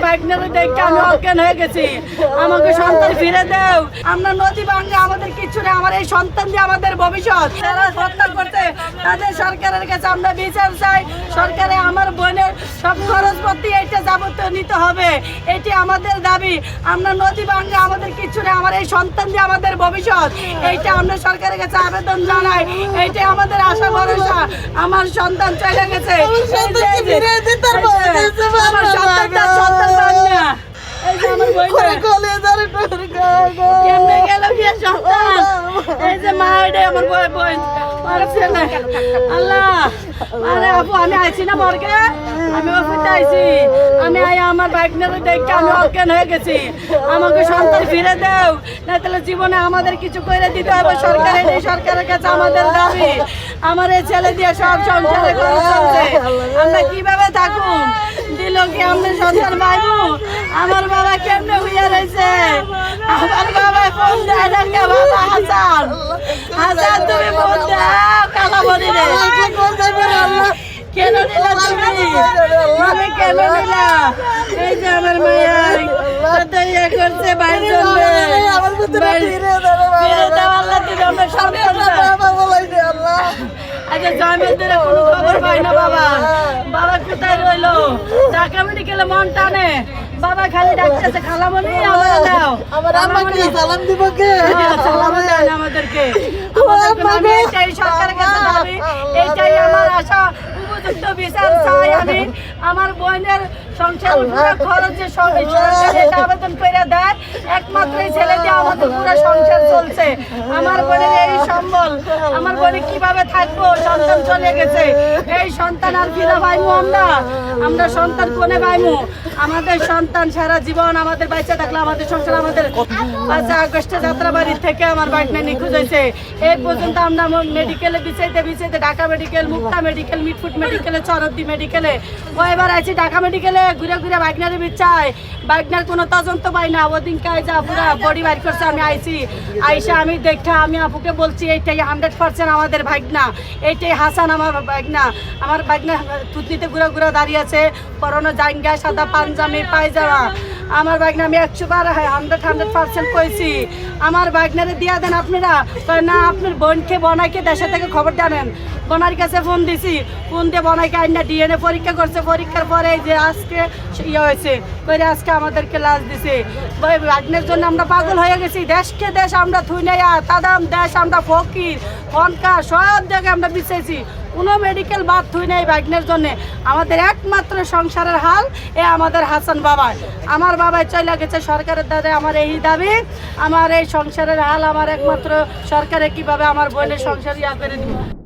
বাইকনারে দেখে আমি অজ্ঞান হয়ে গেছি। আমাকে সন্তান ফিরে দাও। আমরা নদী ভাঙে আমাদের কিছু নেই, আমার এই সন্তান দিয়ে আমাদের ভবিষ্যৎ। যারা হত্যা করতে তাদের সরকারের কাছে আমরা বিচার চাই। সরকারে আমার বোনের সব খরচপত্র এটা যাবতীয় নিতে হবে, এটি আমাদের দাবি। আমরা নদী ভাঙে আমাদের কিছু নেই, আমার এই সন্তান দিয়ে আমাদের ভবিষ্যৎ। এইটা আমরা সরকারের কাছে আবেদন জানাই। এইটাই আমাদের আশা ভরসা। আমার সন্তান চলে গেছে, আমার সন্তানটা সন্তান পান না। এই যে আমার কেমনে গেল বিয়ে সন্তান, এই যে মা এটা আমার বোন ছেলে। আল্লাহ আরে আপু আমি আইছি না মর্গে, আমি অফিসে আইছি। আমি আমার বাইকনারে দেখে আমি অজ্ঞান হয়ে গেছি। আমাকে সন্তান ফিরে দাও, না তাহলে জীবনে আমাদের কিছু করে দিতে হবে। সরকারের এই সরকারের কাছে আমাদের দাবি। আমার এই ছেলে দিয়ে সব সংসারে খরচ হচ্ছে, আমরা কিভাবে থাকুন? দিল কি আমরা সন্তান পাইবো? আমার বাবা কেমনে হইয়া রয়েছে? আমার বাবা ফোন দেয় না কে? বাবা হাসান, হাসান তুমি ফোন দাও কালা বলি রে। কেন নিলা তুমি? আমি কেন নিলা? এই যে আমার মায়া কত ইয়ে করছে বাইর জন্য। আচ্ছা জয়মেন্দ্রে কোনো খবর পাই না বাবা। বাবা কোথায় রইলো? ঢাকা মেডিকেলে মন টানে। বাবা খালি ডাকতেছে খালামণি আমার দাও, আমার আম্মাকে সালাম দিব কে? সালাম দেন আমাদেরকে। আমি এটাই সরকারের কাছে দাবি, এইটাই আমার আশা। উপযুক্ত বিচার চাই আমি। আমার বোনের সংসার পুরো খরচে সরকার এটা আবেদন করে দেয়। একমাত্র ছেলে দিয়ে আমাদের পুরো সংসার চলছে। আমার বোনের এই সম্বল, আমার বোনে কিভাবে থাকবো? সন্তান চলে গেছে, এই সন্তান আর ফিরে পাইমু আমরা সন্তান কোনে পাইমু? আমাদের সন্তান সারা জীবন আমাদের বাচ্চা থাকলে আমাদের সংসার। আমাদের 5 আগস্টে যাত্রাবাড়ি থেকে আমার বাইকনা নিখোঁজ হয়েছে। এই পর্যন্ত আমরা মেডিকেলে বিচাইতে ঢাকা মেডিকেল, মুক্তা মেডিকেল, মিটফুট মেডিকেলে, চরদ্দি মেডিকেলে কয়বার আইছি। ঢাকা মেডিকেলে ঘুরে ঘুরে বাইকনারে বিচাই, বাইকনার কোনো তদন্ত পাই না। ওদিন কাজ পুরা বডি বাইর করছে। আমি আইছি, আইসা আমি দেখা আমি আপুকে বলছি এইটাই 100% আমাদের ভাগনা, এইটাই হাসান আমার ভাগনা। আমার ভাগনা থুতনিতে ঘুরে ঘুরে দাঁড়িয়ে আছে, পরনো জাঙ্গা সাদা পাঞ্জামি পায়জামা। আমার ভাগনা আমি 100% কইছি আমার ভাগনারে দিয়া দেন আপনারা। না আপনার বোনকে বনাইকে দেশে থেকে খবর জানেন। বনার কাছে ফোন দিছি, ফোন দিয়ে বনাইকে আইনা ডিএনএ পরীক্ষা করছে। পরীক্ষার পরে যে আজকে ইয়ে হয়েছে করে আজকে আমাদেরকে লাশ দিছে। ভাগনের জন্য আমরা পাগল হয়ে গেছি। দেশকে দেশ আমরা থুই নাই, তাদাম দেশ আমরা ফকির কনকা সব জায়গায় আমরা বিছাইছি। কোনো মেডিকেল বাদ থুই নাই ভাগনের জন্য। আমাদের একমাত্র সংসারের হাল এ আমাদের হাসান বাবা। আমার বাবা চলে গেছে সরকারের দ্বারা। আমার এই দাবি, আমার এই সংসারের হাল আমার একমাত্র সরকারে কিভাবে আমার বোনের সংসার ইয়া করে দিব।